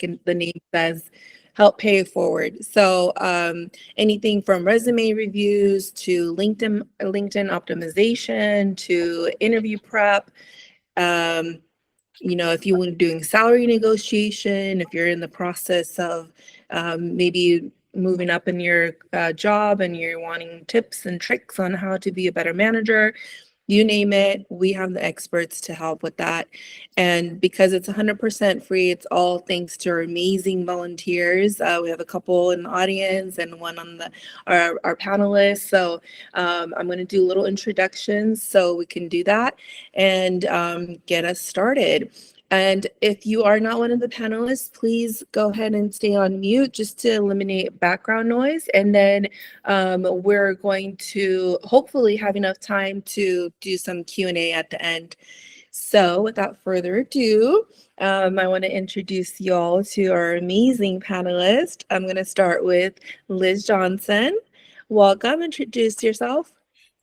the name says, help pay it forward. So anything from resume reviews to LinkedIn optimization to interview prep. Um, if you want doing salary negotiation, if you're in the process of maybe moving up in your job and you're wanting tips and tricks on how to be a better manager, you name it, we have the experts to help with that. And because it's 100% free, it's all thanks to our amazing volunteers. We have a couple in the audience and one on our panelists. So I'm going to do little introductions so we can do that and get us started. And if you are not one of the panelists, please go ahead and stay on mute just to eliminate background noise. And then we're going to hopefully have enough time to do some Q&A at the end. So without further ado, I want to introduce y'all to our amazing panelists. I'm going to start with Liz Johnson. Welcome. Introduce yourself.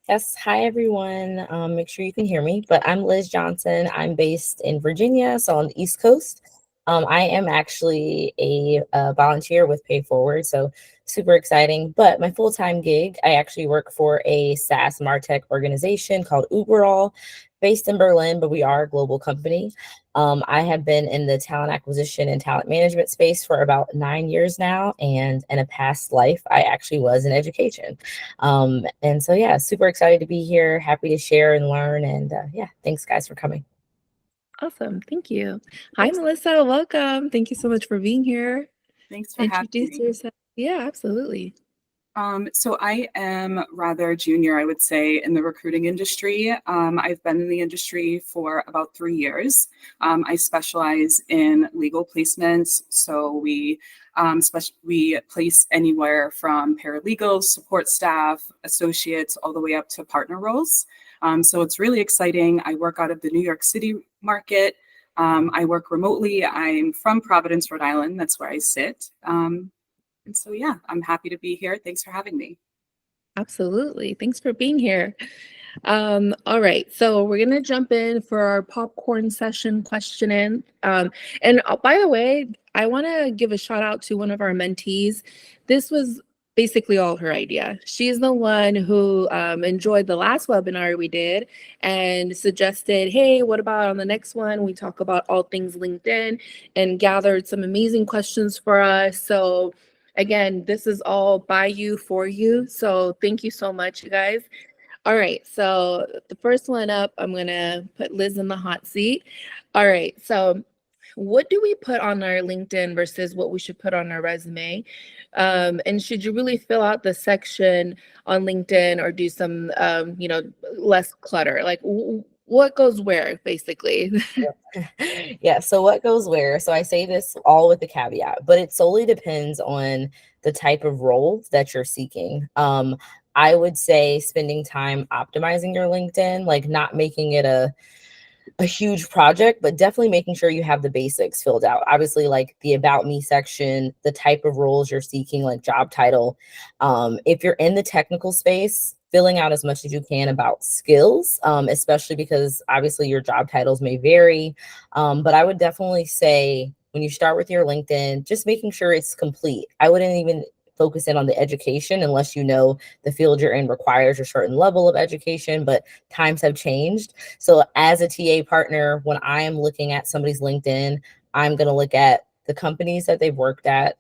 Yes, hi everyone. Make sure you can hear me, but I'm Liz Johnson. I'm based in Virginia, so on the East Coast. I am actually a volunteer with Pay Forward, so super exciting. But my full-time gig, I actually work for a SaaS MarTech organization called Uberall, based in Berlin, but we are a global company. I have been in the talent acquisition and talent management space for about 9 years now, and in a past life, I actually was in education. And so, yeah, super excited to be here, happy to share and learn, and yeah, thanks guys for coming. Awesome. Thank you. Hi, Melissa. Welcome. Thank you so much for being here. Thanks for having me. Introduce yourself. Yeah, absolutely. So I am rather junior, I would say, in the recruiting industry. I've been in the industry for about 3 years. I specialize in legal placements. So we place anywhere from paralegals, support staff, associates, all the way up to partner roles. So it's really exciting. I work out of the New York City market. I work remotely. I'm from Providence, Rhode Island. That's where I sit. And so, yeah, I'm happy to be here. Thanks for having me. Absolutely. Thanks for being here. All right. So we're going to jump in for our popcorn session questioning. And by the way, I want to give a shout out to one of our mentees. This was basically all her idea. She's the one who enjoyed the last webinar we did and suggested, hey, what about on the next one? We talk about all things LinkedIn and gathered some amazing questions for us. So again, this is all by you, for you. So thank you so much, you guys. All right, so the first one up, I'm going to put Liz in the hot seat. All right, so what do we put on our LinkedIn versus what we should put on our resume? And should you really fill out the section on LinkedIn or do some, less clutter? Like what goes where, basically? Yeah, so what goes where? So I say this all with the caveat, but it solely depends on the type of role that you're seeking. I would say spending time optimizing your LinkedIn, like not making it a huge project, but definitely making sure you have the basics filled out. Obviously, like the about me section, the type of roles you're seeking, like job title. If you're in the technical space, filling out as much as you can about skills, especially because obviously your job titles may vary. But I would definitely say when you start with your LinkedIn, just making sure it's complete. I wouldn't even focus in on the education unless you know the field you're in requires a certain level of education, but times have changed. So as a TA partner, when I am looking at somebody's LinkedIn, I'm going to look at the companies that they've worked at,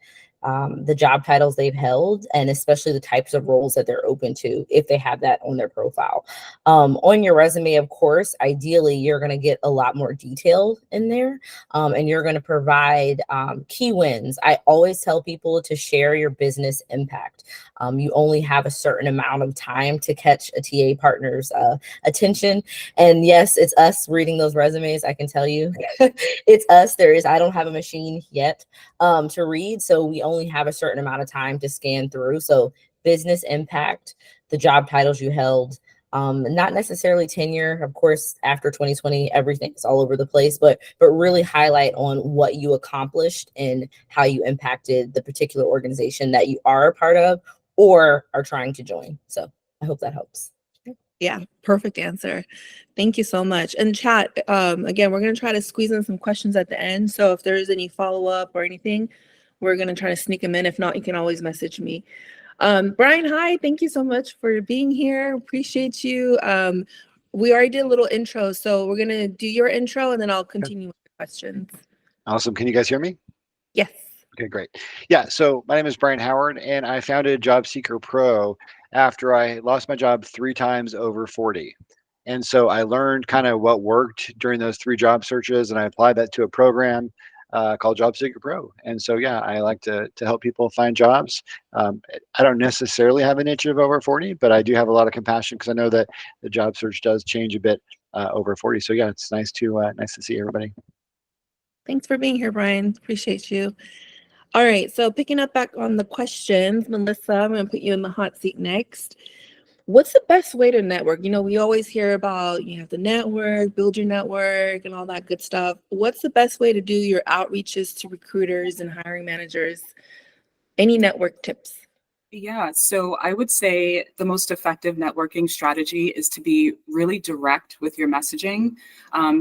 the job titles they've held, and especially the types of roles that they're open to if they have that on their profile. On your resume, of course, ideally, you're going to get a lot more detail in there, and you're going to provide key wins. I always tell people to share your business impact. You only have a certain amount of time to catch a TA partner's attention. And yes, it's us reading those resumes. I can tell you it's us. I don't have a machine yet to read. So we only have a certain amount of time to scan through. So business impact, the job titles you held, not necessarily tenure. Of course, after 2020, everything's all over the place, but really highlight on what you accomplished and how you impacted the particular organization that you are a part of or are trying to join. So I hope that helps. Yeah, perfect answer. Thank you so much. And chat, again, we're going to try to squeeze in some questions at the end. So if there's any follow-up or anything, we're going to try to sneak them in. If not, you can always message me. Brian, hi. Thank you so much for being here. Appreciate you. We already did a little intro, so we're going to do your intro and then I'll continue with the questions. Awesome. Can you guys hear me? Yes. Okay, great. Yeah, so my name is Brian Howard, and I founded Job Seeker Pro after I lost my job 3 times over 40. And so I learned kind of what worked during those 3 job searches, and I applied that to a program called Job Seeker Pro. And so, yeah, I like to help people find jobs. I don't necessarily have a niche of over 40, but I do have a lot of compassion because I know that the job search does change a bit over 40. So, yeah, it's nice to see everybody. Thanks for being here, Brian. Appreciate you. All right, so picking up back on the questions, Melissa, I'm going to put you in the hot seat next. What's the best way to network? You know, we always hear about you have to network, build your network, and all that good stuff. What's the best way to do your outreaches to recruiters and hiring managers? Any network tips? Yeah, so I would say the most effective networking strategy is to be really direct with your messaging,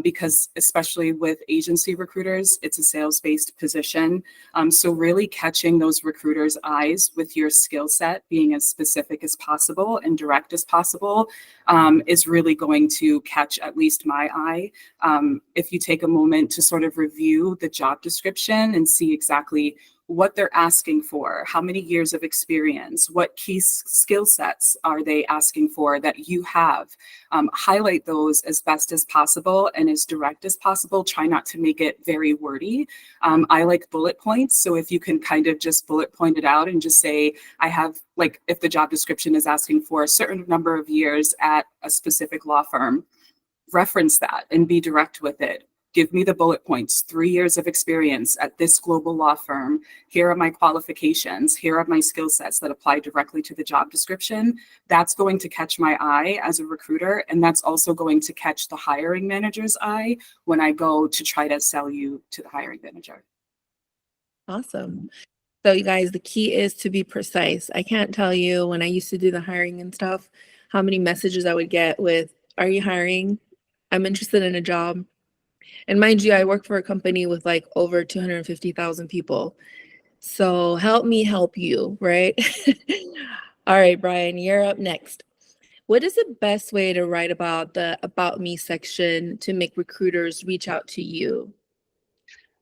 because especially with agency recruiters, it's a sales-based position. So really catching those recruiters' eyes with your skill set, being as specific as possible and direct as possible, is really going to catch at least my eye. If you take a moment to sort of review the job description and see exactly what they're asking for, how many years of experience, what key skill sets are they asking for that you have. Highlight those as best as possible and as direct as possible. Try not to make it very wordy. I like bullet points. So if you can kind of just bullet point it out and just say, I have, like, if the job description is asking for a certain number of years at a specific law firm, reference that and be direct with it. Give me the bullet points, 3 years of experience at this global law firm. Here are my qualifications. Here are my skill sets that apply directly to the job description. That's going to catch my eye as a recruiter. And that's also going to catch the hiring manager's eye when I go to try to sell you to the hiring manager. Awesome. So you guys, the key is to be precise. I can't tell you when I used to do the hiring and stuff, how many messages I would get with, are you hiring? I'm interested in a job. And mind you, I work for a company with like over 250,000 people. So help me help you, right? All right, Brian, you're up next. What is the best way to write about the About Me section to make recruiters reach out to you?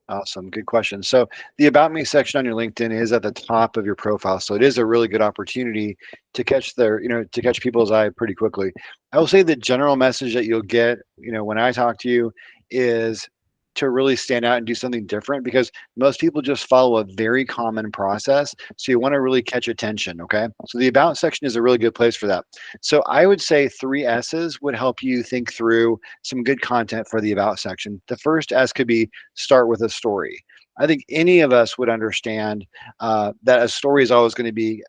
Awesome. Good question. So the About Me section on your LinkedIn is at the top of your profile. So it is a really good opportunity to catch to catch people's eye pretty quickly. I will say the general message that you'll get, when I talk to you is to really stand out and do something different because most people just follow a very common process. So you want to really catch attention. Okay. So the About section is a really good place for that. So I would say 3 S's would help you think through some good content for the About section. The first S could be start with a story. I think any of us would understand that a story is always going to be,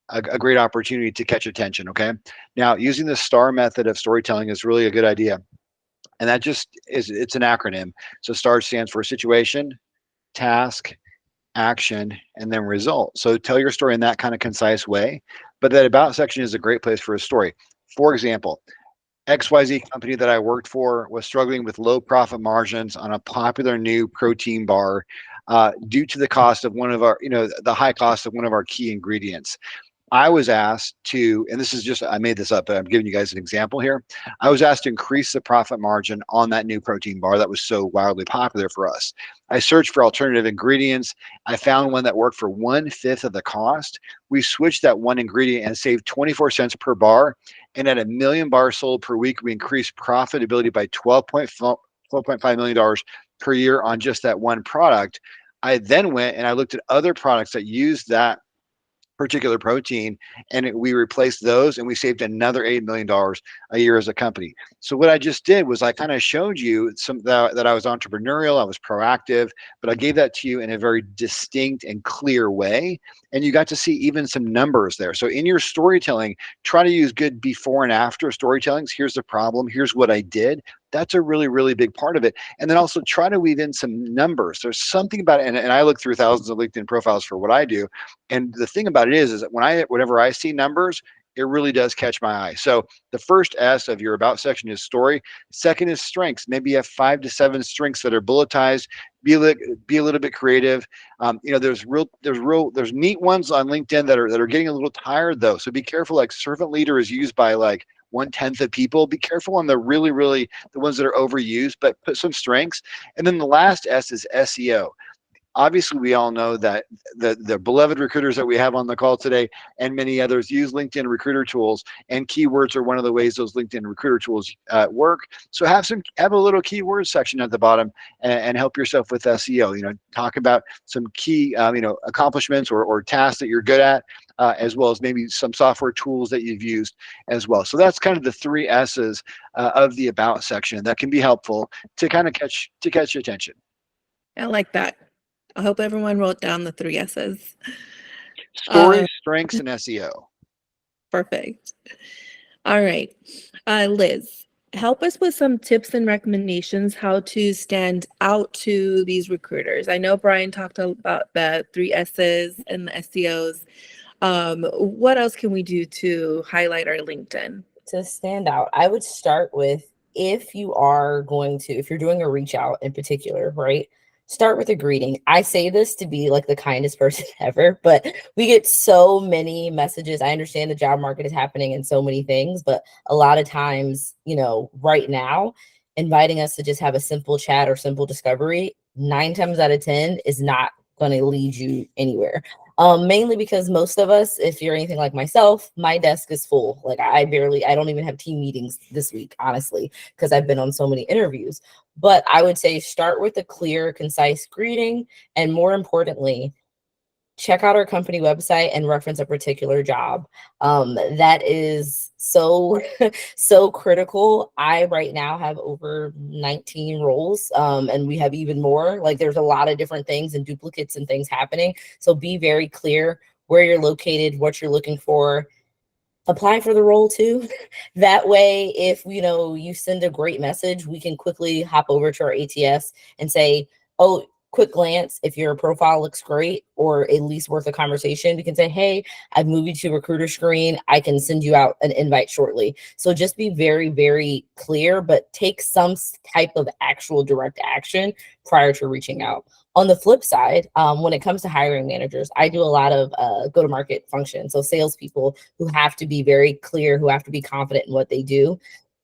a great opportunity to catch attention. Okay. Now, using the STAR method of storytelling is really a good idea. And that just it's an acronym. So STAR stands for situation, task, action, and then result. So tell your story in that kind of concise way. But that About section is a great place for a story. For example, XYZ company that I worked for was struggling with low profit margins on a popular new protein bar due to the cost of the high cost of one of our key ingredients. I was asked to, and this is just, I made this up, but I'm giving you guys an example here. I was asked to increase the profit margin on that new protein bar that was so wildly popular for us. I searched for alternative ingredients. I found one that worked for 1/5 of the cost. We switched that one ingredient and saved 24 cents per bar. And at 1 million bars sold per week, we increased profitability by $12.5 million per year on just that one product. I then went and I looked at other products that used that particular protein and we replaced those and we saved another $8 million a year as a company. So what I just did was I kind of showed you that I was entrepreneurial, I was proactive, but I gave that to you in a very distinct and clear way. And you got to see even some numbers there. So in your storytelling, try to use good before and after storytellings. Here's the problem. Here's what I did. That's a really, really big part of it. And then also try to weave in some numbers. There's something about it. And I look through thousands of LinkedIn profiles for what I do. And the thing about it is that whenever I see numbers, it really does catch my eye. So the first S of your about section is story. Second is strengths. Maybe you have 5 to 7 strengths that are bulletized. Be a little bit creative. There's neat ones on LinkedIn that are getting a little tired though. So be careful. Like servant leader is used by like 1/10 of people. Be careful on the really the ones that are overused, but put some strengths. And then the last S is SEO. Obviously, we all know that the beloved recruiters that we have on the call today and many others use LinkedIn recruiter tools, and keywords are one of the ways those LinkedIn recruiter tools work. So have a little keyword section at the bottom and help yourself with SEO. Talk about some key accomplishments or tasks that you're good at, as well as maybe some software tools that you've used as well. So that's kind of the 3 S's of the about section that can be helpful to kind of catch your attention. I like that. I hope everyone wrote down the 3 S's. Story, strengths, and SEO. Perfect. All right. Liz, help us with some tips and recommendations how to stand out to these recruiters. I know Brian talked about the 3 S's and the SEOs. What else can we do to highlight our LinkedIn? To stand out, I would start with if you're doing a reach out in particular, right? Start with a greeting. I say this to be like the kindest person ever, but we get so many messages. I understand the job market is happening and so many things, but a lot of times, right now, inviting us to just have a simple chat or simple discovery, 9 times out of 10 is not going to lead you anywhere. Mainly because most of us, if you're anything like myself, my desk is full. Like I don't even have team meetings this week, honestly, because I've been on so many interviews. But I would say start with a clear, concise greeting. And more importantly, check out our company website and reference a particular job. That is so, so critical. I right now have over 19 roles, and we have even more. Like there's a lot of different things and duplicates and things happening. So be very clear where you're located, what you're looking for. Apply for the role too. That way, if you send a great message, we can quickly hop over to our ATS and say, oh, quick glance, if your profile looks great or at least worth a conversation, we can say, hey, I've moved you to recruiter screen. I can send you out an invite shortly. So just be very, very clear, but take some type of actual direct action prior to reaching out. On the flip side, when it comes to hiring managers, I do a lot of go-to-market functions. So salespeople who have to be very clear, who have to be confident in what they do.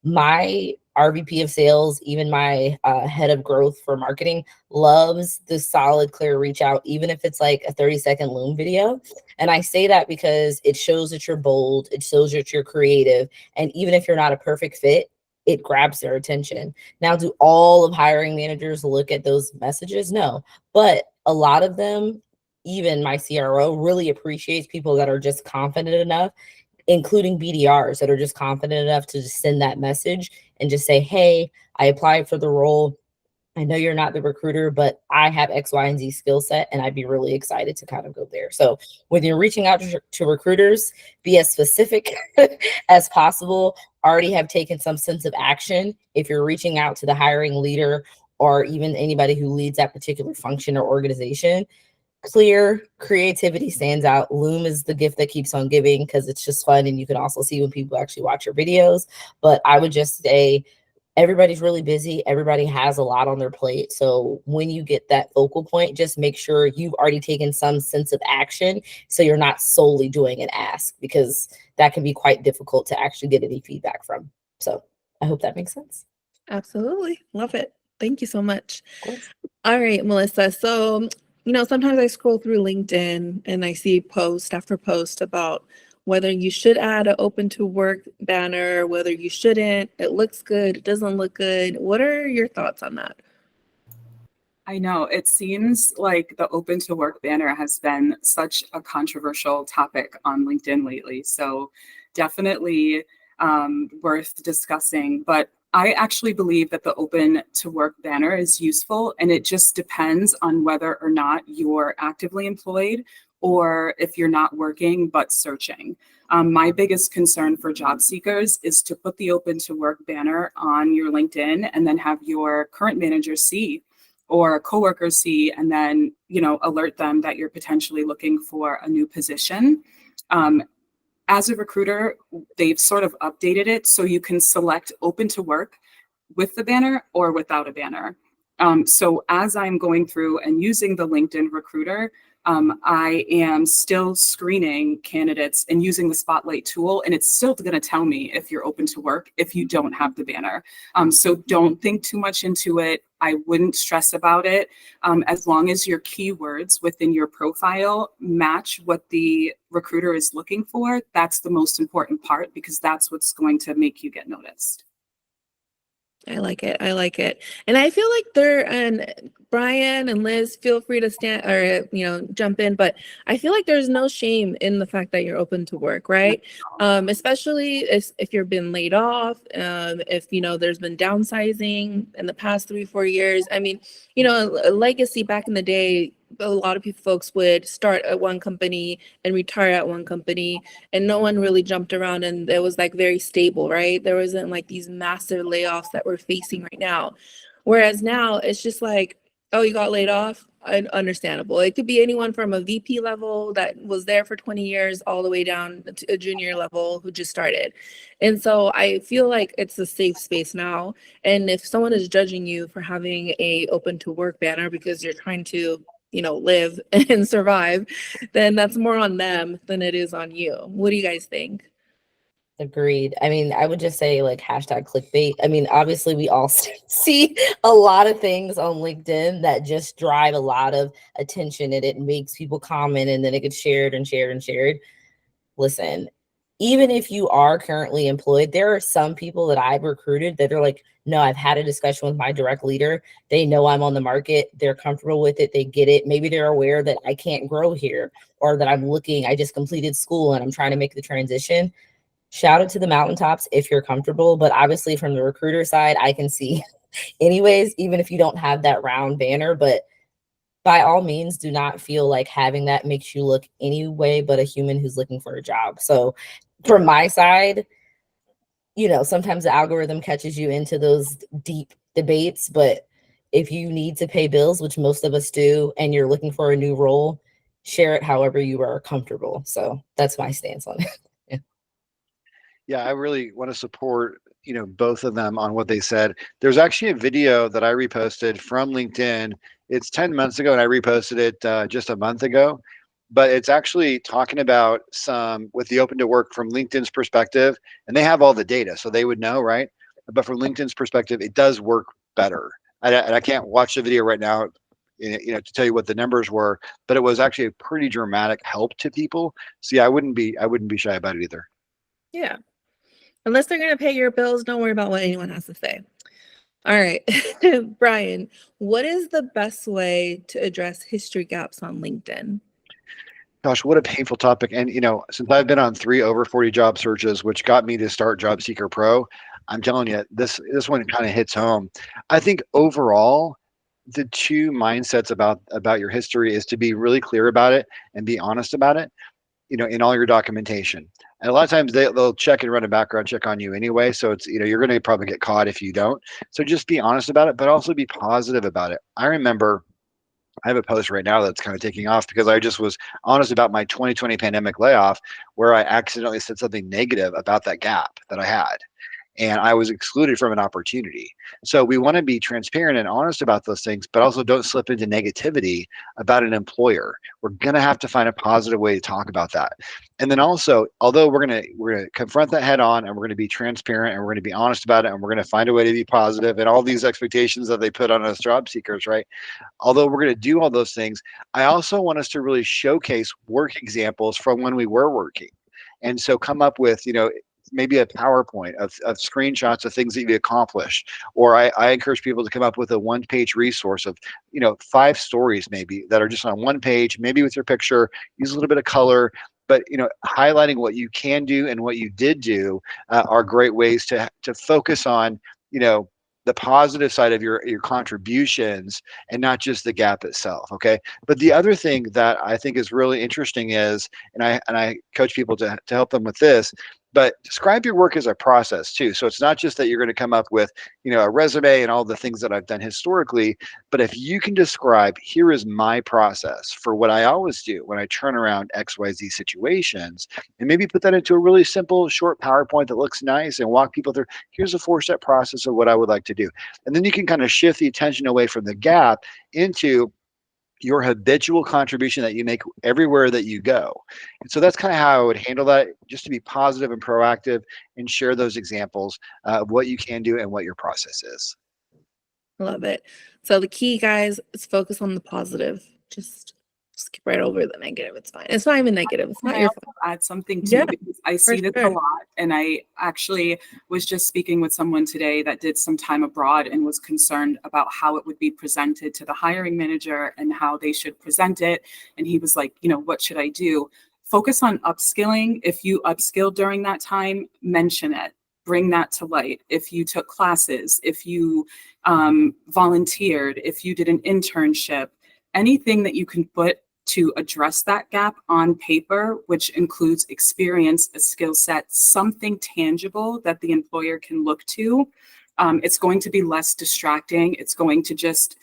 My RVP of sales, even my head of growth for marketing, loves the solid, clear reach out, even if it's like a 30-second Loom video. And I say that because it shows that you're bold, it shows that you're creative. And even if you're not a perfect fit, it grabs their attention. Now, do all of hiring managers look at those messages? No, but a lot of them, even my CRO, really appreciates people that are just confident enough, including BDRs that are just confident enough to just send that message and just say, hey, I applied for the role. I know you're not the recruiter, but I have X, Y, and Z skill set, and I'd be really excited to kind of go there. So when you're reaching out to recruiters, be as specific as possible. Already have taken some sense of action. If you're reaching out to the hiring leader or even anybody who leads that particular function or organization, clear creativity stands out. Loom is the gift that keeps on giving because it's just fun, and you can also see when people actually watch your videos. But I would just say everybody's really busy. Everybody has a lot on their plate. So when you get that focal point, just make sure you've already taken some sense of action so you're not solely doing an ask, because that can be quite difficult to actually get any feedback from. So I hope that makes sense. Absolutely. Love it. Thank you so much. Of course. All right, Melissa. So, sometimes I scroll through LinkedIn and I see post after post about whether you should add an open to work banner, whether you shouldn't. It looks good. It doesn't look good. What are your thoughts on that? I know it seems like the open to work banner has been such a controversial topic on LinkedIn lately. So definitely worth discussing. But I actually believe that the open to work banner is useful, and it just depends on whether or not you're actively employed or if you're not working but searching. My biggest concern for job seekers is to put the open to work banner on your LinkedIn and then have your current manager see or coworkers see, and then, alert them that you're potentially looking for a new position. as a recruiter, they've sort of updated it so you can select open to work with the banner or without a banner. So as I'm going through and using the LinkedIn Recruiter, I am still screening candidates and using the Spotlight tool, and it's still going to tell me if you're open to work if you don't have the banner. So don't think too much into it. I wouldn't stress about it. As long as your keywords within your profile match what the recruiter is looking for, that's the most important part, because that's what's going to make you get noticed. I like it. I like it. And I feel like and Brian and Liz, feel free to stand or, jump in, but I feel like there's no shame in the fact that you're open to work, right? Especially if you've been laid off, if, there's been downsizing in the past 3-4 years. I mean, a legacy back in the day, a lot of folks would start at one company and retire at one company, and no one really jumped around, and it was like very stable, right? There wasn't like these massive layoffs that we're facing right now. Whereas now it's just like, oh, you got laid off? Understandable. It could be anyone from a VP level that was there for 20 years all the way down to a junior level who just started. And so I feel like it's a safe space now. And if someone is judging you for having a open to work banner because you're trying to live and survive, then that's more on them than it is on you. What do you guys think? Agreed. I mean, I would just say like hashtag clickbait. I mean, obviously we all see a lot of things on LinkedIn that just drive a lot of attention, and it makes people comment, and then it gets shared and shared and shared. Listen, even if you are currently employed, there are some people that I've recruited that are like, no, I've had a discussion with my direct leader. They know I'm on the market. They're comfortable with it. They get it. Maybe they're aware that I can't grow here, or that I just completed school and I'm trying to make the transition. Shout it to the mountaintops if you're comfortable. But obviously from the recruiter side, I can see anyways, even if you don't have that round banner. But by all means, do not feel like having that makes you look any way but a human who's looking for a job. So from my side, sometimes the algorithm catches you into those deep debates, but if you need to pay bills, which most of us do, and you're looking for a new role, share it however you are comfortable. So that's my stance on it. Yeah, I really want to support, both of them on what they said. There's actually a video that I reposted from LinkedIn. It's 10 months ago, and I reposted it just a month ago. But it's actually talking about some with the open to work from LinkedIn's perspective, and they have all the data, so they would know, right? But from LinkedIn's perspective, it does work better. And I can't watch the video right now, to tell you what the numbers were, but it was actually a pretty dramatic help to people. So yeah, I wouldn't be shy about it either. Yeah. Unless they're going to pay your bills, don't worry about what anyone has to say. All right. Brian, what is the best way to address history gaps on LinkedIn? Gosh, what a painful topic. And, since I've been on 3 over 40 job searches, which got me to start Job Seeker Pro, I'm telling you, this one kind of hits home. I think overall, the two mindsets about your history is to be really clear about it and be honest about it, in all your documentation. And a lot of times they'll check and run a background check on you anyway. So it's, you're going to probably get caught if you don't. So just be honest about it, but also be positive about it. I remember I have a post right now that's kind of taking off because I just was honest about my 2020 pandemic layoff, where I accidentally said something negative about that gap that I had. And I was excluded from an opportunity. So we want to be transparent and honest about those things, but also don't slip into negativity about an employer. We're going to have to find a positive way to talk about that. And then also, although we're going to confront that head on, and we're going to be transparent, and we're going to be honest about it, and we're going to find a way to be positive, and all these expectations that they put on us job seekers, right? Although we're going to do all those things, I also want us to really showcase work examples from when we were working. And so come up with, maybe a PowerPoint of screenshots of things that you accomplished. Or I encourage people to come up with a 1-page resource of, 5 stories maybe that are just on 1 page, maybe with your picture, use a little bit of color, but, highlighting what you can do and what you did do are great ways to focus on, the positive side of your contributions and not just the gap itself. Okay. But the other thing that I think is really interesting is, and I coach people to help them with this, but describe your work as a process too. So it's not just that you're going to come up with, a resume and all the things that I've done historically, but if you can describe, here is my process for what I always do when I turn around XYZ situations, and maybe put that into a really simple, short PowerPoint that looks nice and walk people through, here's a 4-step process of what I would like to do. And then you can kind of shift the attention away from the gap into your habitual contribution that you make everywhere that you go. And so that's kind of how I would handle that, just to be positive and proactive and share those examples of what you can do and what your process is. Love it. So the key, guys, is focus on the positive. Just skip right over the negative. It's fine. It's not even negative. It's not Can I your also fault. add something too, Yeah, because I for see this a sure. lot, and I actually was just speaking with someone today that did some time abroad and was concerned about how it would be presented to the hiring manager and how they should present it. And he was like, what should I do? Focus on upskilling. If you upskilled during that time, mention it. Bring that to light. If you took classes, if you volunteered, if you did an internship, anything that you can put to address that gap on paper, which includes experience, a skill set, something tangible that the employer can look to. It's going to be less distracting. It's going to just,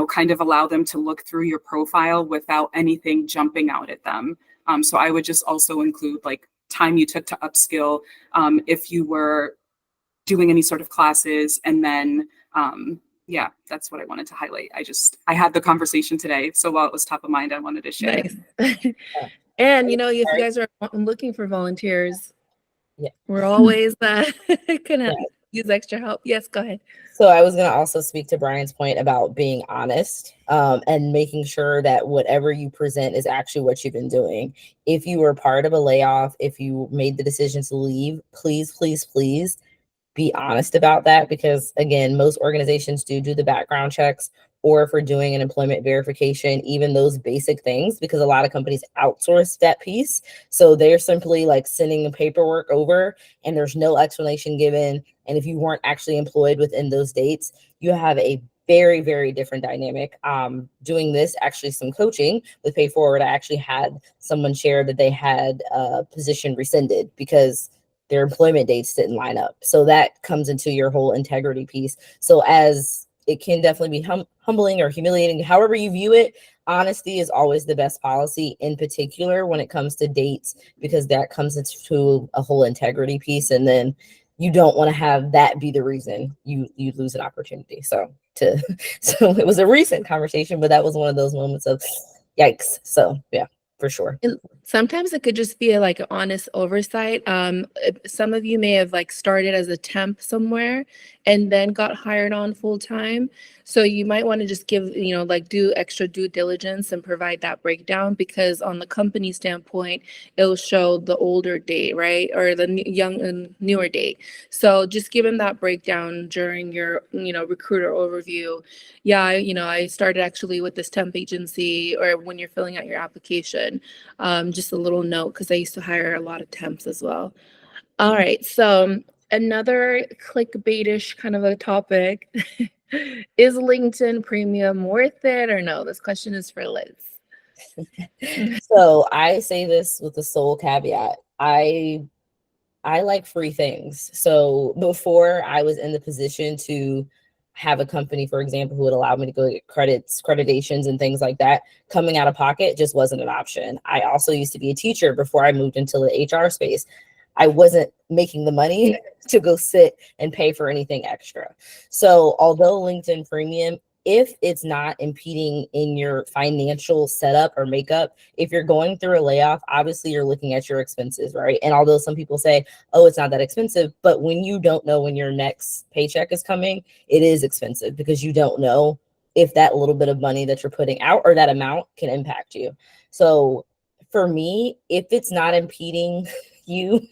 kind of allow them to look through your profile without anything jumping out at them. So I would just also include like time you took to upskill, if you were doing any sort of classes, and then yeah, that's what I wanted to highlight. I had the conversation today, so while it was top of mind, I wanted to share. Nice. And if you guys are looking for volunteers, Yeah. we're always gonna Yeah. use extra help. Yes, go ahead. So I was going to also speak to Brian's point about being honest, and making sure that whatever you present is actually what you've been doing. If you were part of a layoff, if you made the decision to leave, please, please, please be honest about that, because again, most organizations do the background checks, or if we're doing an employment verification, even those basic things, because a lot of companies outsource that piece. So they're simply like sending the paperwork over and there's no explanation given. And if you weren't actually employed within those dates, you have a very, very different dynamic. Doing this, actually some coaching with Pay Forward, I actually had someone share that they had a position rescinded because their employment dates didn't line up. So that comes into your whole integrity piece. So as it can definitely be humbling or humiliating, however you view it, honesty is always the best policy, in particular when it comes to dates, because that comes into a whole integrity piece. And then you don't want to have that be the reason you lose an opportunity. So it was a recent conversation, but that was one of those moments of yikes. So yeah, for sure. And sometimes it could just be like an honest oversight. Some of you may have like started as a temp somewhere and then got hired on full time. So you might want to just give, like do extra due diligence and provide that breakdown, because on the company standpoint, it'll show the older date, right? Or the young and newer date. So just give them that breakdown during your, recruiter overview. Yeah, I started actually with this temp agency, or when you're filling out your application, just a little note, because I used to hire a lot of temps as well. All right, so another clickbaitish kind of a topic. Is LinkedIn Premium worth it or no? This question is for Liz. So I say this with the sole caveat. I like free things. So before I was in the position to have a company, for example, who would allow me to go get accreditations and things like that, coming out of pocket just wasn't an option. I also used to be a teacher before I moved into the HR space. I wasn't making the money to go sit and pay for anything extra. So although LinkedIn Premium, if it's not impeding in your financial setup or makeup, if you're going through a layoff, obviously you're looking at your expenses, right? And although some people say, oh, it's not that expensive, but when you don't know when your next paycheck is coming, it is expensive, because you don't know if that little bit of money that you're putting out or that amount can impact you. So for me, if it's not impeding you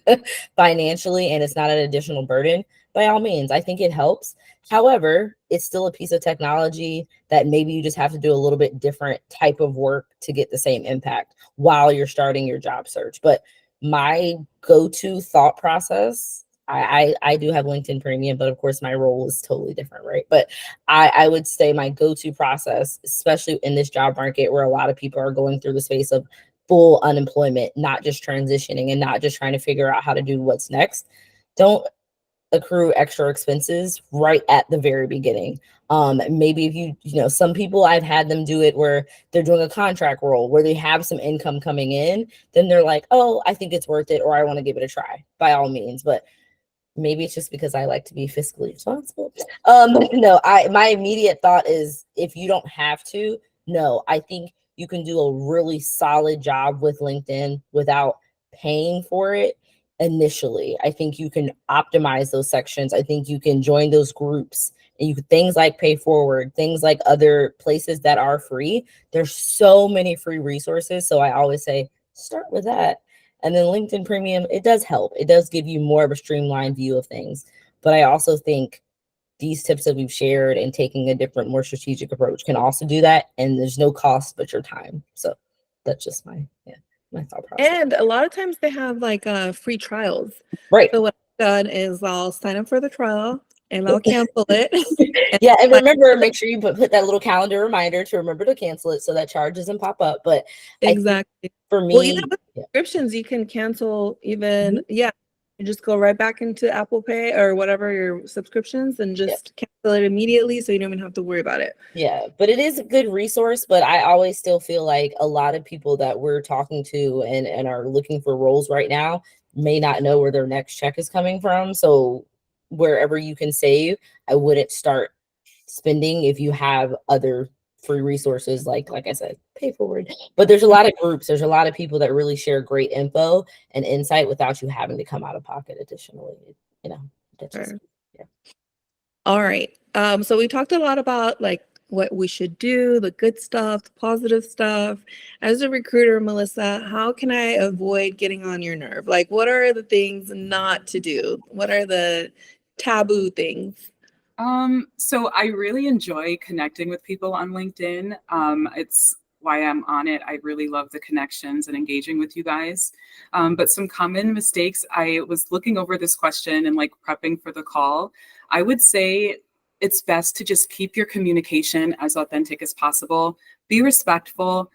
financially and it's not an additional burden, by all means, I think it helps. However, it's still a piece of technology that maybe you just have to do a little bit different type of work to get the same impact while you're starting your job search. But my go-to thought process, I do have LinkedIn Premium, but of course my role is totally different, right? But I would say my go-to process, especially in this job market where a lot of people are going through the space of full unemployment, not just transitioning and not just trying to figure out how to do what's next. Don't accrue extra expenses right at the very beginning. Maybe if you know, some people, I've had them do it where they're doing a contract role where they have some income coming in, then they're like, oh, I think it's worth it, or I want to give it a try, by all means. But maybe it's just because I like to be fiscally responsible. No, my immediate thought is, if you don't have to, no, I think you can do a really solid job with LinkedIn without paying for it initially. I think you can optimize those sections. I think you can join those groups, and you things like Pay Forward, things like other places that are free. There's so many free resources. So I always say, start with that. And then LinkedIn Premium, it does help. It does give you more of a streamlined view of things. But I also think these tips that we've shared and taking a different, more strategic approach can also do that. And there's no cost but your time. So that's just my thought process. And a lot of times they have like free trials. Right. So what I've done is I'll sign up for the trial and I'll cancel it. Yeah, and remember, make sure you put that little calendar reminder to remember to cancel it so that charge doesn't pop up. But Exactly. for me, Well, even with subscriptions, you can cancel even, you just go right back into Apple Pay or whatever your subscriptions and just cancel it immediately so you don't even have to worry about it. Yeah, but it is a good resource. But I always still feel like a lot of people that we're talking to and are looking for roles right now may not know where their next check is coming from. So wherever you can save, I wouldn't start spending if you have other free resources like I said, Pay Forward. But there's a lot of groups, there's a lot of people that really share great info and insight without you having to come out of pocket additionally, you know. That's just, All right. So we talked a lot about like what we should do, the good stuff, the positive stuff. As a recruiter, Melissa, how can I avoid getting on your nerve? Like, what are the things not to do? What are the taboo things? So I really enjoy connecting with people on LinkedIn. It's why I'm on it. I really love the connections and engaging with you guys. But some common mistakes, I was looking over this question and like prepping for the call. I would say it's best to just keep your communication as authentic as possible. Be respectful.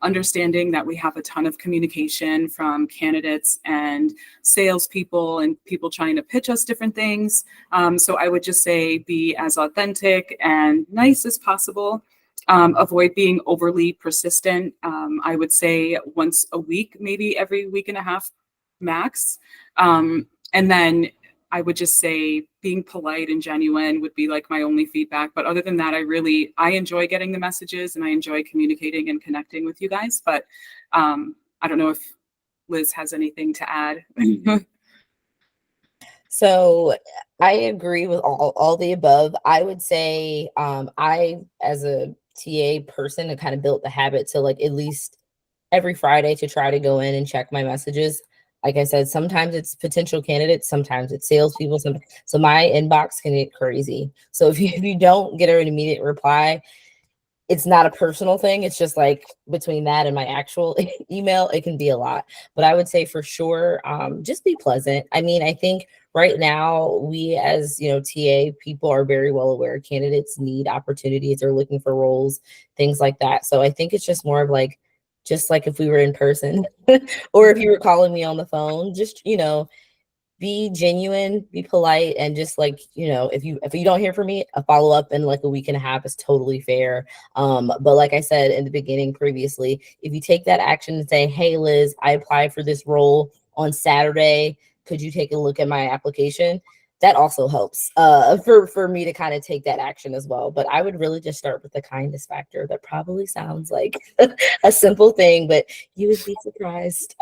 Understanding that we have a ton of communication from candidates and salespeople and people trying to pitch us different things. So I would just say be as authentic and nice as possible. Avoid being overly persistent. I would say once a week, maybe every week and a half max. And then I would just say being polite and genuine would be like my only feedback. But other than that, I enjoy getting the messages and I enjoy communicating and connecting with you guys. But I don't know if Liz has anything to add. So I agree with all the above. I would say I, as a TA person, have kind of built the habit to like at least every Friday to try to go in and check my messages. Like I said, sometimes it's potential candidates, sometimes it's salespeople. So my inbox can get crazy. So if you don't get an immediate reply, it's not a personal thing. It's just like between that and my actual email, it can be a lot. But I would say for sure, just be pleasant. I mean, I think right now we as, TA people are very well aware candidates need opportunities. They're looking for roles, things like that. So I think it's just more of like, just like if we were in person or if you were calling me on the phone, just, be genuine, be polite, and just like, if you don't hear from me, a follow-up in like a week and a half is totally fair. But like I said in the beginning previously, if you take that action and say, hey, Liz, I applied for this role on Saturday, could you take a look at my application? That also helps for me to kind of take that action as well. But I would really just start with the kindness factor. That probably sounds like a simple thing, but you would be surprised.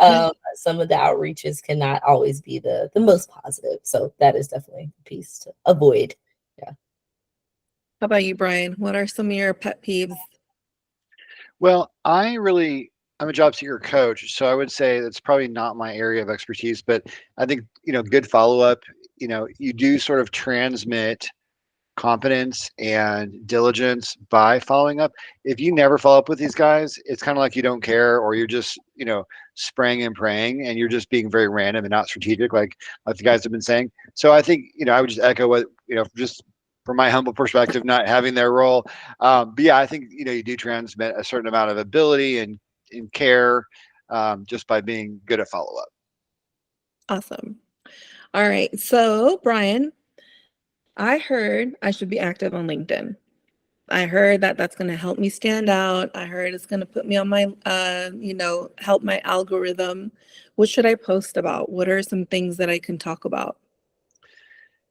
Some of the outreaches cannot always be the most positive. So that is definitely a piece to avoid. Yeah. How about you, Brian? What are some of your pet peeves? Well, I'm a job seeker coach, so I would say that's probably not my area of expertise, but I think, good follow-up, you do sort of transmit confidence and diligence by following up. If you never follow up with these guys, it's kind of like you don't care, or you're just, spraying and praying and you're just being very random and not strategic, like the guys have been saying. So I think, I would just echo what, just from my humble perspective, not having their role. But yeah, I think, you do transmit a certain amount of ability and care. just by being good at follow-up. Awesome. All right. So, Brian, I heard I should be active on LinkedIn. I heard that that's going to help me stand out. I heard it's going to put me on my, help my algorithm. What should I post about? What are some things that I can talk about?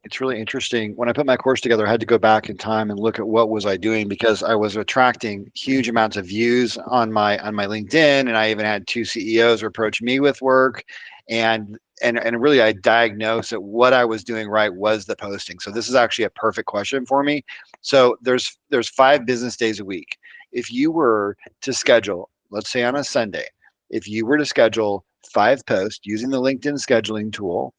It's really interesting. When I put my course together, I had to go back in time and look at what was I doing, because I was attracting huge amounts of views on my LinkedIn, and I even had 2 CEOs approach me with work, and really I diagnosed that what I was doing right was the posting. So this is actually a perfect question for me. So there's 5 business days a week. If you were to schedule, let's say on a Sunday, if you were to schedule 5 posts using the LinkedIn scheduling tool,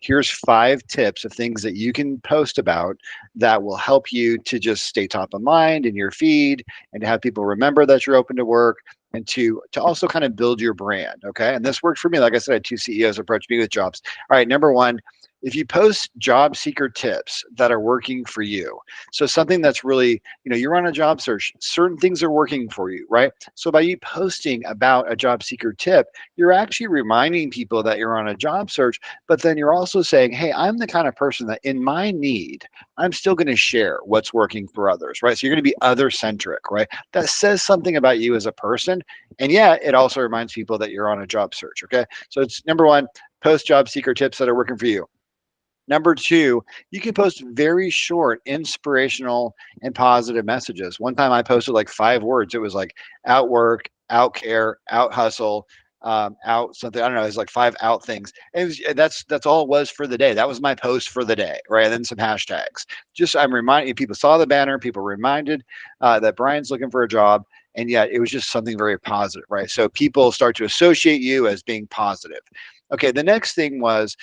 here's 5 tips of things that you can post about that will help you to just stay top of mind in your feed, and to have people remember that you're open to work, and to also kind of build your brand. Okay. And this worked for me. Like I said, I had 2 CEOs approach me with jobs. All right. Number 1, if you post job seeker tips that are working for you, so something that's really, you're on a job search, certain things are working for you, right? So by you posting about a job seeker tip, you're actually reminding people that you're on a job search, but then you're also saying, hey, I'm the kind of person that in my need, I'm still going to share what's working for others, right? So you're going to be other centric, right? That says something about you as a person. And yet it also reminds people that you're on a job search. Okay. So it's number 1, post job seeker tips that are working for you. Number 2, you can post very short, inspirational, and positive messages. One time I posted like 5 words. It was like outwork, out care, out hustle, out something. I don't know. It was like 5 out things. That's all it was for the day. That was my post for the day, right? And then some hashtags. Just I'm reminding people saw the banner. People reminded that Brian's looking for a job. And yet it was just something very positive, right? So people start to associate you as being positive. Okay, the next thing was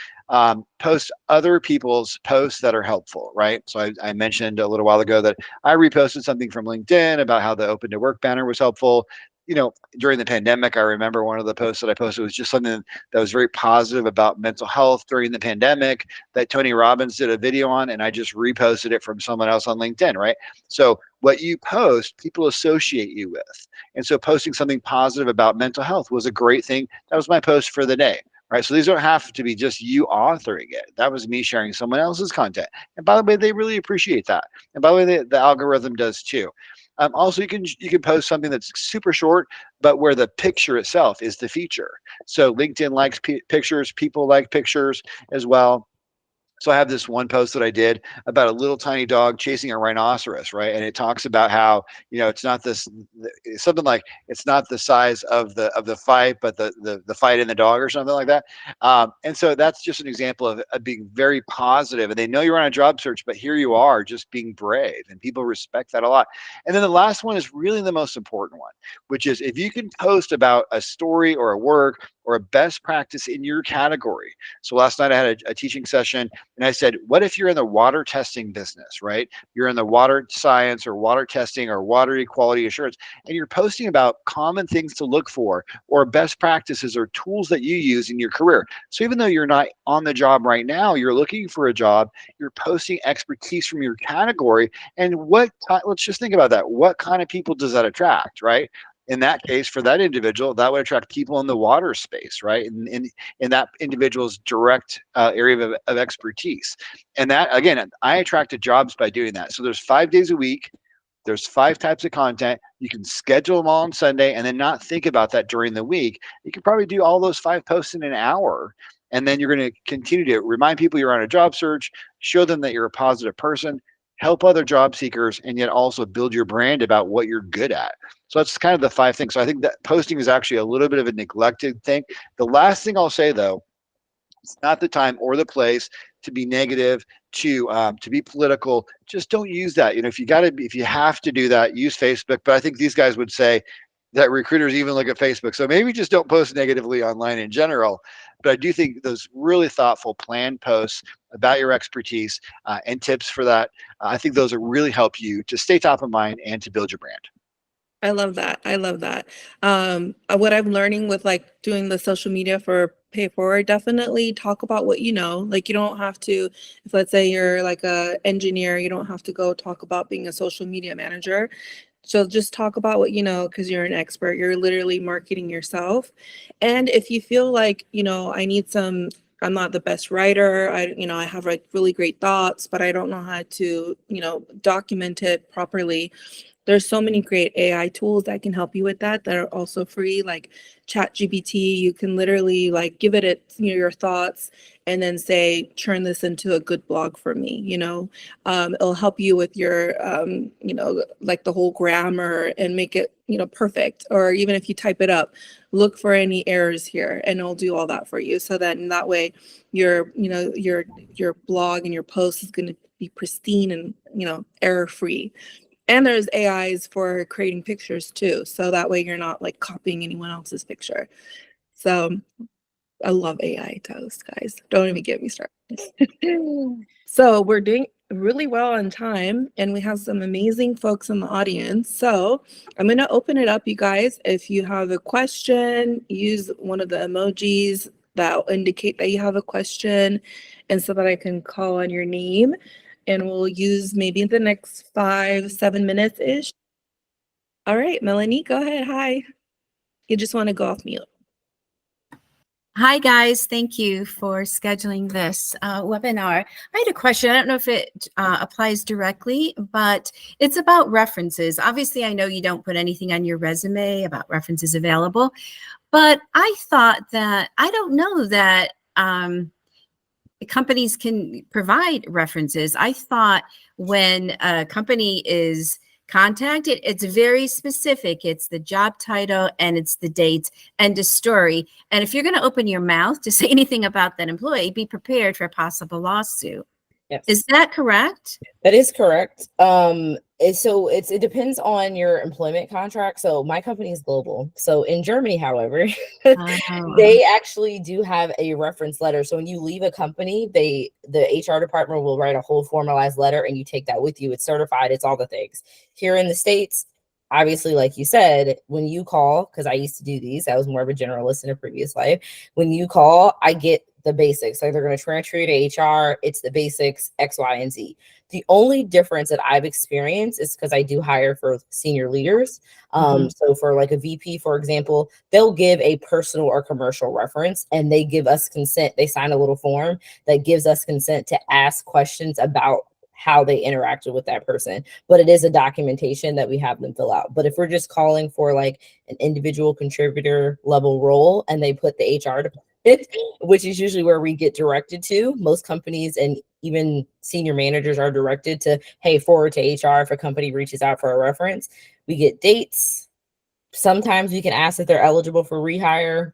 post other people's posts that are helpful, right? So I mentioned a little while ago that I reposted something from LinkedIn about how the Open to Work banner was helpful. During the pandemic, I remember one of the posts that I posted was just something that was very positive about mental health during the pandemic that Tony Robbins did a video on, and I just reposted it from someone else on LinkedIn, right? So what you post, people associate you with. And so posting something positive about mental health was a great thing. That was my post for the day. Right. So these don't have to be just you authoring it. That was me sharing someone else's content. And by the way, they really appreciate that. And by the way, the algorithm does too. Also, you can post something that's super short, but where the picture itself is the feature. So LinkedIn likes pictures. People like pictures as well. So I have this one post that I did about a little tiny dog chasing a rhinoceros, right? And it talks about how, it's not something like it's not the size of the fight, but the fight in the dog or something like that. And so that's just an example of being very positive. And they know you're on a job search, but here you are just being brave, and people respect that a lot. And then the last one is really the most important one, which is if you can post about a story or a work or a best practice in your category. So last night I had a teaching session, and I said, what if you're in the water testing business, right? You're in the water science or water testing or water quality assurance, and you're posting about common things to look for or best practices or tools that you use in your career. So even though you're not on the job right now, you're looking for a job, you're posting expertise from your category. And let's just think about that. What kind of people does that attract, right? In that case, for that individual, that would attract people in the water space, right? In that individual's direct area of expertise. And that, again, I attracted jobs by doing that. So there's 5 days a week. There's 5 types of content. You can schedule them all on Sunday and then not think about that during the week. You can probably do all those 5 posts in an hour. And then you're going to continue to remind people you're on a job search, show them that you're a positive person, help other job seekers, and yet also build your brand about what you're good at. So that's kind of the 5 things. So I think that posting is actually a little bit of a neglected thing. The last thing I'll say, though, it's not the time or the place to be negative, to be political. Just don't use that. If you have to do that, use Facebook. But I think these guys would say that recruiters even look at Facebook. So maybe just don't post negatively online in general. But I do think those really thoughtful, planned posts about your expertise and tips for that, I think those will really help you to stay top of mind and to build your brand. I love that. I love that. What I'm learning with like doing the social media for Pay Forward, definitely talk about what you know. Like you don't have to, if let's say you're like a engineer, you don't have to go talk about being a social media manager. So just talk about what you know, because you're an expert. You're literally marketing yourself. And if you feel like, I'm not the best writer, I have like really great thoughts, but I don't know how to, document it properly. There's so many great AI tools that can help you with that are also free, like ChatGPT. You can literally like give it your thoughts and then say, turn this into a good blog for me. It'll help you with your, like the whole grammar and make it, perfect. Or even if you type it up, look for any errors here and it'll do all that for you. So that in that way, your blog and your post is going to be pristine and, error free. And there's AIs for creating pictures too. So that way you're not like copying anyone else's picture. So I love AI toast, guys. Don't even get me started. So we're doing really well on time and we have some amazing folks in the audience. So I'm going to open it up, you guys. If you have a question, use one of the emojis that will indicate that you have a question and so that I can call on your name. And we'll use maybe the next 5-7 minutes-ish. All right, Melanie, go ahead. Hi. You just want to go off mute. Hi, guys. Thank you for scheduling this webinar. I had a question. I don't know if it applies directly, but it's about references. Obviously, I know you don't put anything on your resume about references available, but I thought that, I don't know that companies can provide references. I thought when a company is contacted, it's very specific. It's the job title and it's the dates and the story. And if you're going to open your mouth to say anything about that employee, be prepared for a possible lawsuit. Yes. Is that correct? That is correct. It depends on your employment contract. So my company is global. So in Germany, however, they actually do have a reference letter. So when you leave a company, the HR department will write a whole formalized letter and you take that with you. It's certified. It's all the things. Here in the States, obviously, like you said, when you call, because I used to do these, I was more of a generalist in a previous life. When you call, I get the basics. Like they're going to transfer you to HR. It's the basics, X, Y, and Z. The only difference that I've experienced is because I do hire for senior leaders. So for like a VP, for example, they'll give a personal or commercial reference and they give us consent. They sign a little form that gives us consent to ask questions about how they interacted with that person. But it is a documentation that we have them fill out. But if we're just calling for like an individual contributor level role and they put the HR department, which is usually where we get directed to. Most companies and even senior managers are directed to, hey, forward to HR if a company reaches out for a reference. We get dates. Sometimes we can ask if they're eligible for rehire,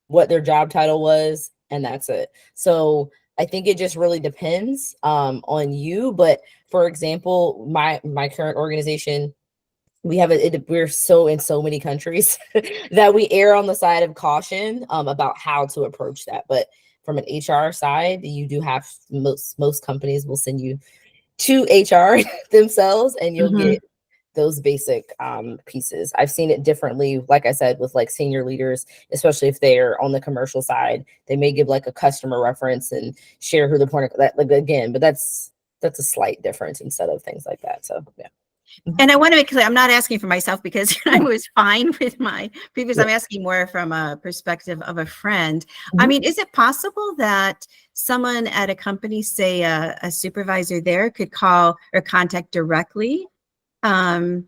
what their job title was, and that's it. So I think it just really depends on you. But for example, my current organization, we're so in so many countries that we err on the side of caution about how to approach that. But from an HR side, you do have most companies will send you to HR themselves and you'll get those basic pieces. I've seen it differently, like I said, with like senior leaders, especially if they're on the commercial side, they may give like a customer reference and share who the point of that, like again, but that's a slight difference instead of things like that. So yeah. And I want to make clear, I'm not asking for myself because I was fine with my previous. I'm asking more from a perspective of a friend. I mean, is it possible that someone at a company, say a supervisor there, could call or contact directly? Or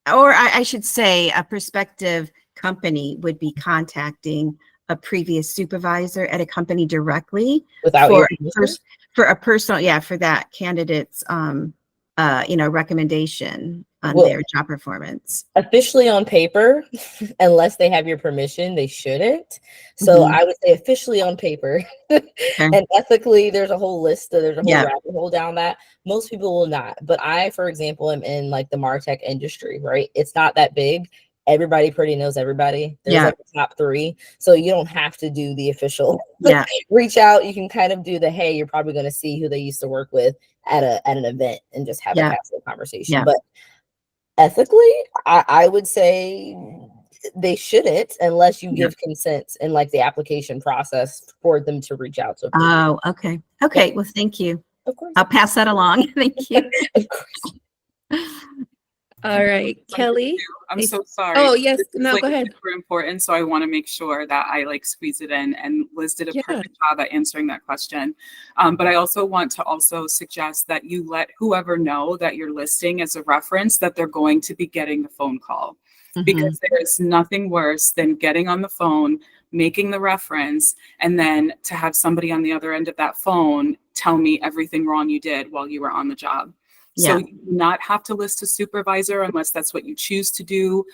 I should say a prospective company would be contacting a previous supervisor at a company directly without for a personal, for that candidate's recommendation on their job performance. Officially on paper, unless they have your permission, they shouldn't. So I would say officially on paper. And ethically, there's a whole list, there's a whole rabbit hole down that. Most people will not. But I, for example, am in like the MarTech industry, right? It's not that big. Everybody pretty knows everybody. There's like the top 3. So you don't have to do the official reach out. You can kind of do the, hey, you're probably going to see who they used to work with at an event and just have a casual conversation. But ethically, I would say they shouldn't unless you give consent in like the application process for them to reach out to. Oh, okay. Okay. Well, thank you. Of course. I'll pass that along. Thank you. Of course. All right, Kelly. I'm If- so sorry. Oh, yes. This is, No, like, go ahead. super important, so I want to make sure that I like squeeze it in. And Liz did a Yeah. perfect job at answering that question. But I also want to also suggest that you let whoever know that you're listing as a reference that they're going to be getting the phone call, because there is nothing worse than getting on the phone, making the reference, and then to have somebody on the other end of that phone tell me everything wrong you did while you were on the job. So Yeah. you do not have to list a supervisor unless that's what you choose to do.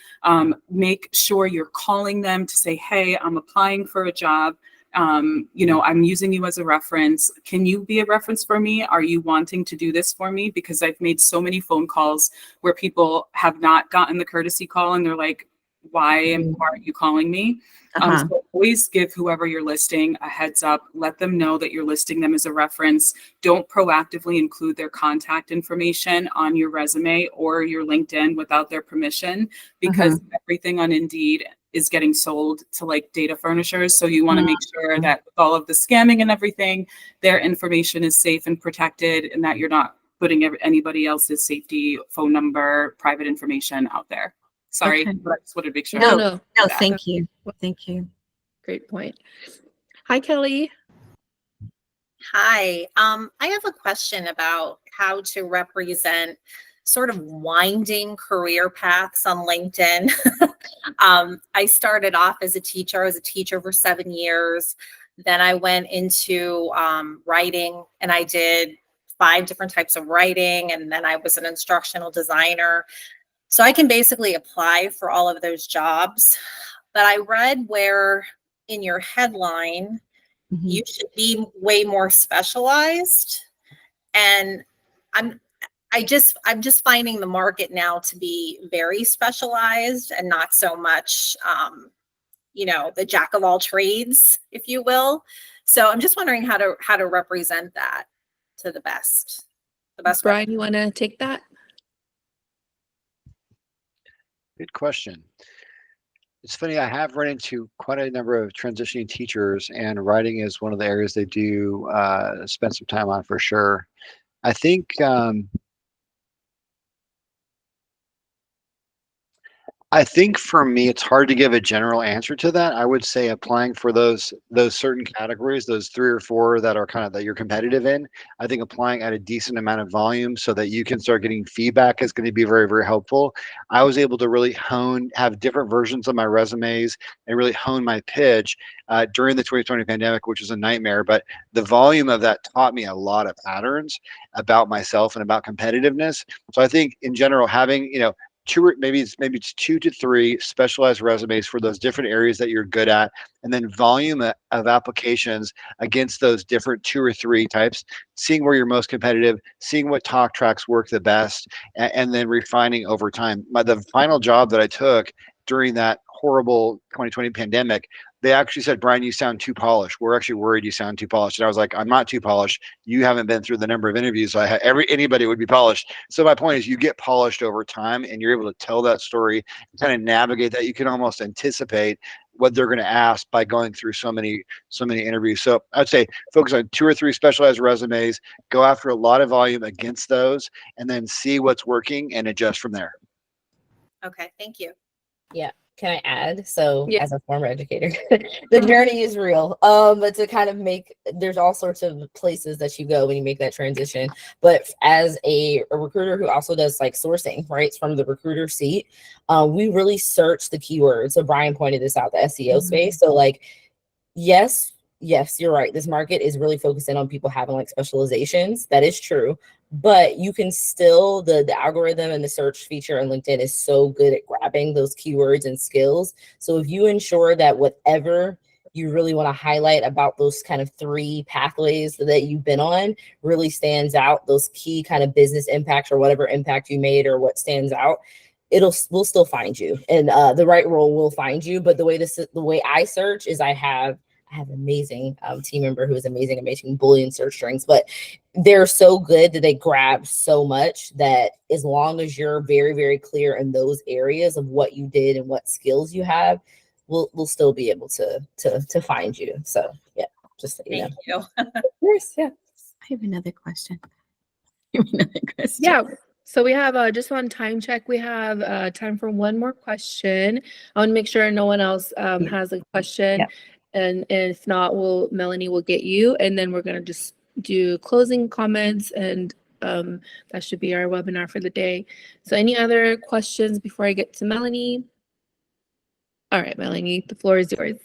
Make sure you're calling them to say, hey, I'm applying for a job. I'm using you as a reference. Can you be a reference for me? Are you wanting to do this for me? Because I've made so many phone calls where people have not gotten the courtesy call and they're like, why aren't you calling me? So always give whoever you're listing a heads up. Let them know that you're listing them as a reference. Don't proactively include their contact information on your resume or your LinkedIn without their permission, because everything on Indeed is getting sold to like data furnishers. So you want to make sure that with all of the scamming and everything, their information is safe and protected, and that you're not putting anybody else's safety, phone number, private information out there. Sorry, Okay. but I just wanted to make sure. No, No, no. No, that. thank you. Thank you. Great point. Hi, Kelly. Hi, I have a question about how to represent sort of winding career paths on LinkedIn. I started off as a teacher. I was a teacher for 7 years. Then I went into writing, and I did 5 different types of writing. And then I was an instructional designer. So I can basically apply for all of those jobs. But I read where in your headline, you should be way more specialized. And I'm just finding the market now to be very specialized and not so much, the jack of all trades, if you will. So I'm just wondering how to represent that to the best. Brian, you want to take that? Good question. It's funny, I have run into quite a number of transitioning teachers, and writing is one of the areas they do spend some time on for sure. I think for me, it's hard to give a general answer to that. I would say applying for those certain categories, those 3 or 4 that are kind of that you're competitive in. I think applying at a decent amount of volume so that you can start getting feedback is going to be very, very helpful. I was able to really have different versions of my resumes and really hone my pitch during the 2020 pandemic, which was a nightmare. But the volume of that taught me a lot of patterns about myself and about competitiveness. So I think in general, having, maybe it's 2 to 3 specialized resumes for those different areas that you're good at, and then volume of applications against those different 2 or 3 types, seeing where you're most competitive, seeing what talk tracks work the best, and then refining over time. The final job that I took during that horrible 2020 pandemic, they actually said, Brian, you sound too polished. We're actually worried you sound too polished. And I was like, I'm not too polished. You haven't been through the number of interviews. So anybody would be polished. So my point is, you get polished over time, and you're able to tell that story, kind of navigate that. You can almost anticipate what they're going to ask by going through so many interviews. So I'd say focus on 2 or 3 specialized resumes, go after a lot of volume against those, and then see what's working and adjust from there. Okay, thank you. Yeah. Can I add? So Yeah. as a former educator, the journey is real. But to kind of there's all sorts of places that you go when you make that transition. But as a recruiter who also does like sourcing, right, from the recruiter seat, we really search the keywords. So Brian pointed this out, the SEO space. So like, yes, you're right. This market is really focusing on people having like specializations. That is true. But you can still, the algorithm and the search feature on LinkedIn is so good at grabbing those keywords and skills. So if you ensure that whatever you really want to highlight about those kind of 3 pathways that you've been on really stands out, those key kind of business impacts or whatever impact you made or what stands out, we'll still find you, and the right role will find you. But the way I search is I have an amazing team member who is amazing Boolean search strings, but they're so good that they grab so much that as long as you're very, very clear in those areas of what you did and what skills you have, we'll still be able to find you. So yeah, just so you know. Thank you. Of course, yeah. I have another question. Yeah. So we have just on time check, we have time for one more question. I want to make sure no one else has a question. Yeah. And if not, Melanie will get you, and then we're gonna just do closing comments, and that should be our webinar for the day. So any other questions before I get to Melanie? All right, Melanie, the floor is yours.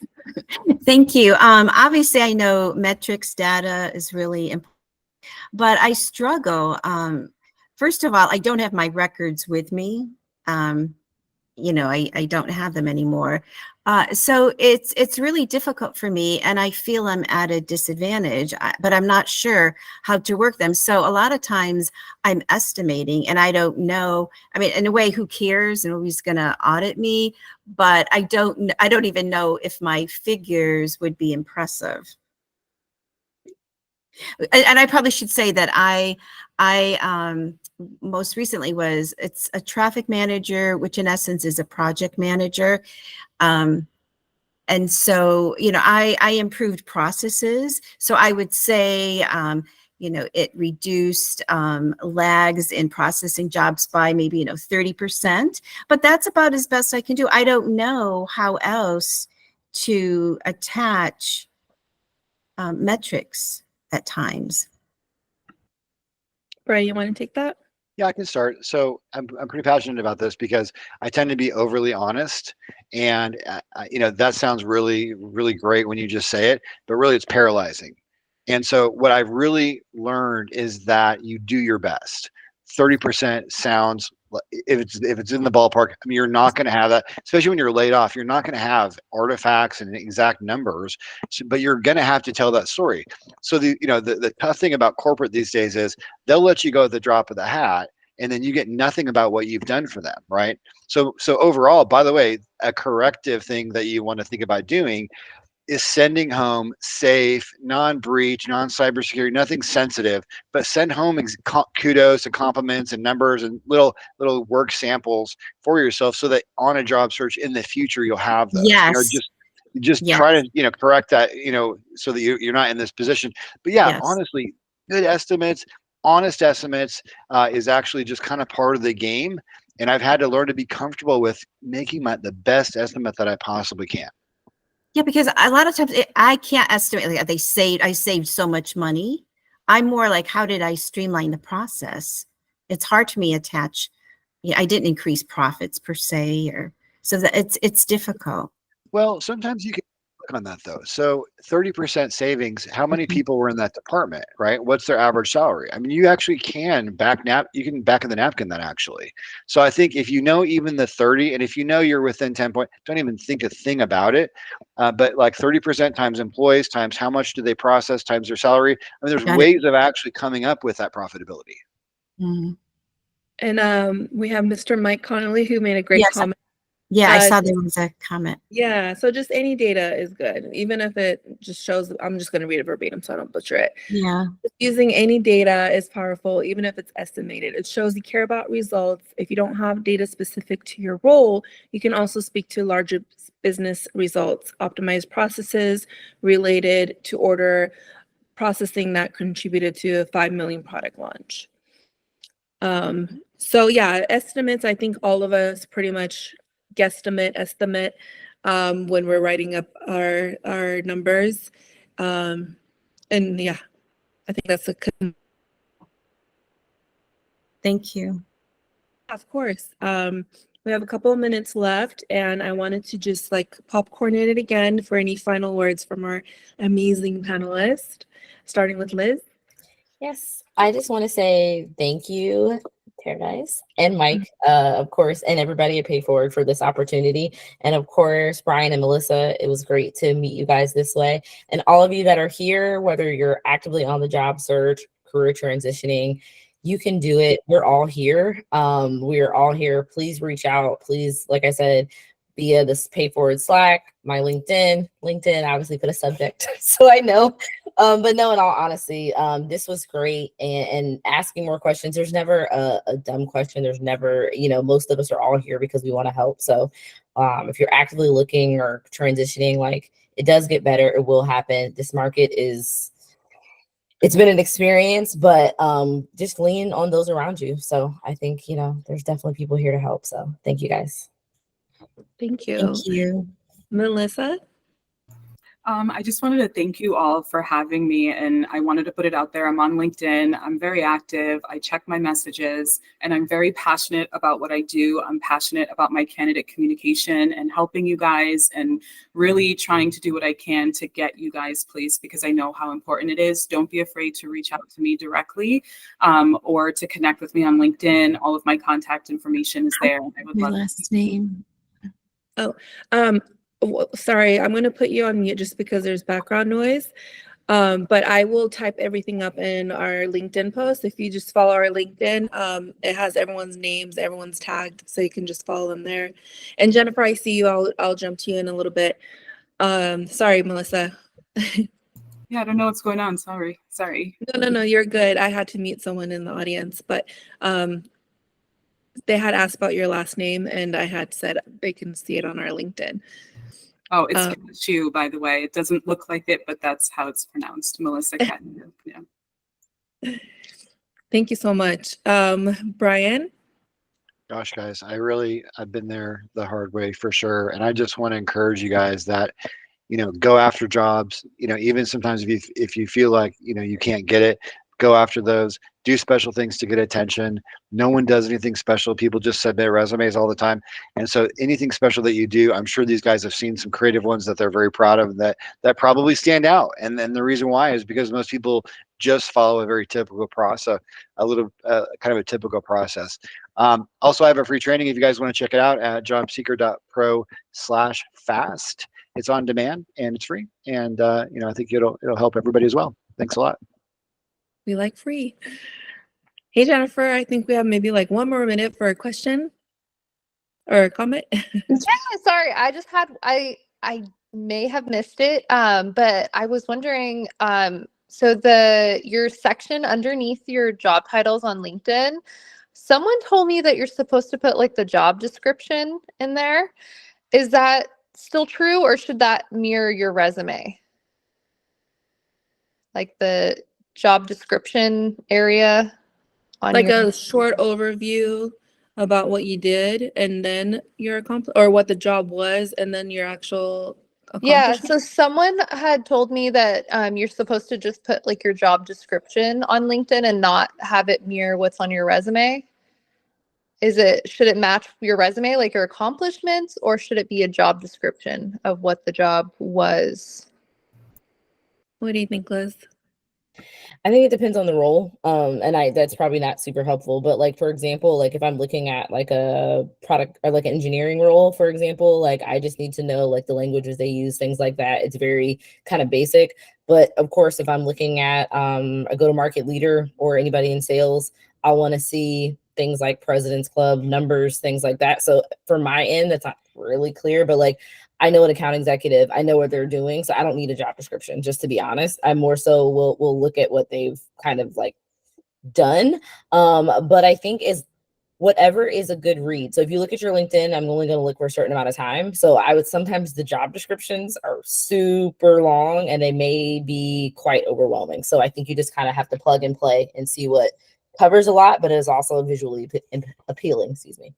Thank you. Obviously, I know metrics data is really important, but I struggle. First of all, I don't have my records with me. I don't have them anymore. So it's really difficult for me, and I feel I'm at a disadvantage, but I'm not sure how to work them. So a lot of times I'm estimating, and I don't know. I mean, in a way, who cares and who's going to audit me? But I don't even know if my figures would be impressive. And I probably should say that I most recently it's a traffic manager, which in essence is a project manager. And so, I improved processes. So I would say, it reduced lags in processing jobs by maybe, 30%, but that's about as best I can do. I don't know how else to attach metrics at times. Brian, you want to take that? Yeah, I can start. So I'm pretty passionate about this because I tend to be overly honest, and that sounds really, really great when you just say it, but really it's paralyzing. And so what I've really learned is that you do your best. 30% sounds, if it's in the ballpark, I mean, you're not going to have that, especially when you're laid off. You're not going to have artifacts and exact numbers, but you're going to have to tell that story. So the tough thing about corporate these days is they'll let you go at the drop of the hat, and then you get nothing about what you've done for them, right? So overall, by the way, a corrective thing that you want to think about doing is sending home safe, non-breach, non-cybersecurity, nothing sensitive, but send home kudos and compliments and numbers and little work samples for yourself, so that on a job search in the future you'll have those. Yes. Just Yes. try to correct that, so that you're not in this position. But yeah, Yes. honestly, good estimates, honest estimates is actually just kind of part of the game. And I've had to learn to be comfortable with making the best estimate that I possibly can. Yeah, because a lot of times I can't estimate. Like I saved so much money. I'm more like, how did I streamline the process? It's hard to me attach. Yeah, I didn't increase profits per se, or so that it's difficult. Well, sometimes you can click on that though. So 30% savings, how many people were in that department, right? What's their average salary? I mean, you actually can back in the napkin that actually. So I think if you know even the 30, and if you know you're within 10 point, don't even think a thing about it. But like 30% times employees times how much do they process times their salary. I mean, there's Got it. ways of actually coming up with that profitability. Mhm. And we have Mr. Mike Connolly, who made a great Yes. comment. Yeah, I saw there was a comment. Yeah, so just any data is good, even if it just shows. I'm just going to read it verbatim so I don't butcher it. Yeah. Just using any data is powerful, even if it's estimated. It shows you care about results. If you don't have data specific to your role, you can also speak to larger business results, optimize processes related to order processing that contributed to a 5 million product launch. So yeah, estimates, I think all of us pretty much estimate when we're writing up our numbers. And yeah, I think that's Thank you. of course. We have a couple of minutes left, and I wanted to just popcorn it again for any final words from our amazing panelists, starting with Liz. Yes, I just want to say thank you, Paradise and Mike, of course, and everybody at PayForward for this opportunity. And of course, Brian and Melissa, it was great to meet you guys this way. And all of you that are here, whether you're actively on the job search, career transitioning, you can do it. We're all here. We're all here. Please reach out. Please, like I said, via this PayForward Slack, my LinkedIn obviously put a subject so I know. But no, in all honesty, this was great, and asking more questions. There's never a dumb question. There's never, most of us are all here because we want to help. So if you're actively looking or transitioning, it does get better. It will happen. This market is it's been an experience, but just lean on those around you. So I think, there's definitely people here to help. So thank you guys. Thank you. Thank you. Melissa? I just wanted to thank you all for having me, and I wanted to put it out there. I'm on LinkedIn. I'm very active. I check my messages, and I'm very passionate about what I do. I'm passionate about my candidate communication and helping you guys and really trying to do what I can to get you guys placed, because I know how important it is. Don't be afraid to reach out to me directly or to connect with me on LinkedIn. All of my contact information is there. I would Your love to last name. Sorry, I'm going to put you on mute just because there's background noise. But I will type everything up in our LinkedIn post. If you just follow our LinkedIn, it has everyone's names, everyone's tagged, so you can just follow them there. And Jennifer, I see you. I'll jump to you in a little bit. Sorry, Melissa. Yeah, I don't know what's going on. Sorry. No, you're good. I had to mute someone in the audience, but they had asked about your last name, and I had said they can see it on our LinkedIn. Oh, it's Cashew, by the way. It doesn't look like it, but that's how it's pronounced. Melissa Cashew. Yeah. Thank you so much. Brian? Gosh, guys, I've been there the hard way for sure. And I just want to encourage you guys that, go after jobs, even sometimes if you feel like, you can't get it, go after those, do special things to get attention. No one does anything special. People just submit resumes all the time. And so anything special that you do, I'm sure these guys have seen some creative ones that they're very proud of that probably stand out. And then the reason why is because most people just follow a very typical process, kind of a typical process. Also, I have a free training if you guys want to check it out at jobseeker.pro/fast. It's on demand and it's free. And, I think it'll help everybody as well. Thanks a lot. We like free. Hey, Jennifer, I think we have maybe like one more minute for a question or a comment. Yeah, sorry. I may have missed it. But I was wondering, so your section underneath your job titles on LinkedIn, someone told me that you're supposed to put like the job description in there. Is that still true, or should that mirror your resume? Like the job description area on Like your a short overview about what you did and then your or what the job was and then your actual accomplishment. So someone had told me that you're supposed to just put like your job description on LinkedIn and not have it mirror what's on your resume. Should it match your resume, like your accomplishments, or should it be a job description of what the job was? What do you think, Liz? I think it depends on the role. And that's probably not super helpful, but like, for example, like if I'm looking at like a product or like an engineering role, for example, like I just need to know like the languages they use, things like that. It's very kind of basic. But of course, if I'm looking at a go-to-market leader or anybody in sales, I want to see things like President's Club, numbers, things like that. So for my end, that's not really clear, but like I know an account executive, I know what they're doing. So I don't need a job description, just to be honest. I more so will look at what they've kind of like done. But I think whatever is a good read. So if you look at your LinkedIn, I'm only going to look for a certain amount of time. So sometimes the job descriptions are super long and they may be quite overwhelming. So I think you just kind of have to plug and play and see what covers a lot, but is also visually appealing. Excuse me.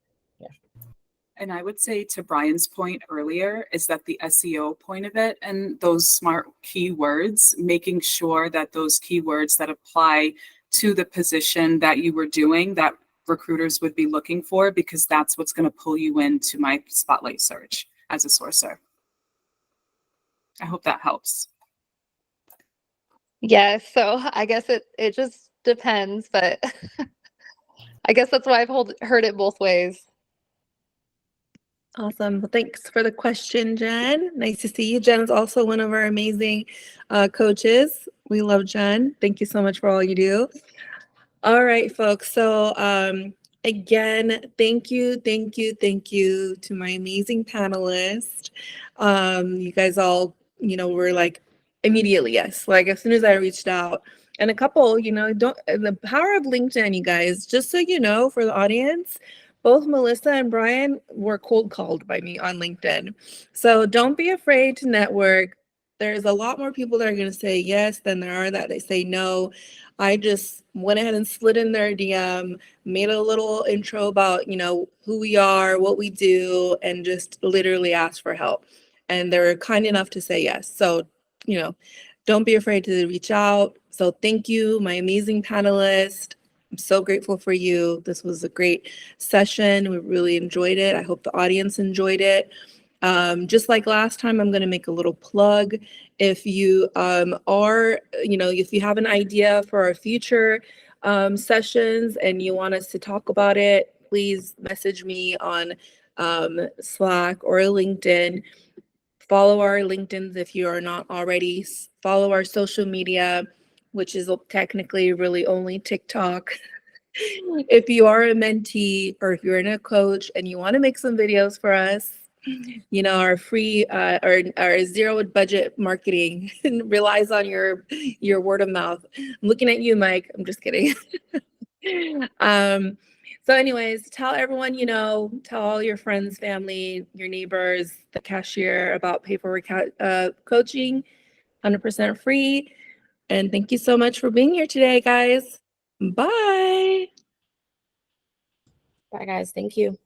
And I would say, to Brian's point earlier, is that the SEO point of it and those smart keywords, making sure that those keywords that apply to the position that you were doing, that recruiters would be looking for, because that's what's going to pull you into my spotlight search as a sourcer. I hope that helps. Yeah, so I guess it just depends, but I guess that's why I've heard it both ways. Awesome. Well, thanks for the question, Jen. Nice to see you. Jen is also one of our amazing coaches. We love Jen. Thank you so much for all you do. All right, folks. So again, thank you to my amazing panelists. You guys all, were like immediately yes. Like as soon as I reached out, and a couple, the power of LinkedIn, you guys, just so you know, for the audience, both Melissa and Brian were cold called by me on LinkedIn. So don't be afraid to network. there's a lot more people that are going to say yes than there are that they say no. I just went ahead and slid in their DM, made a little intro about, who we are, what we do, and just literally asked for help. And they were kind enough to say yes. So, don't be afraid to reach out. So thank you, my amazing panelist. I'm so grateful for you. This was a great session. We really enjoyed it. I hope the audience enjoyed it. Just like last time, I'm going to make a little plug. If you if you have an idea for our future sessions and you want us to talk about it, please message me on Slack or LinkedIn. Follow our LinkedIns if you are not already. Follow our social media, which is technically really only TikTok. If you are a mentee or if you're a coach and you want to make some videos for us, our free our zero budget marketing relies on your word of mouth. I'm looking at you, Mike. I'm just kidding. So anyways, tell everyone, tell all your friends, family, your neighbors, the cashier about Pay Forward coaching, 100% free. And thank you so much for being here today, guys. Bye. Bye, guys. Thank you.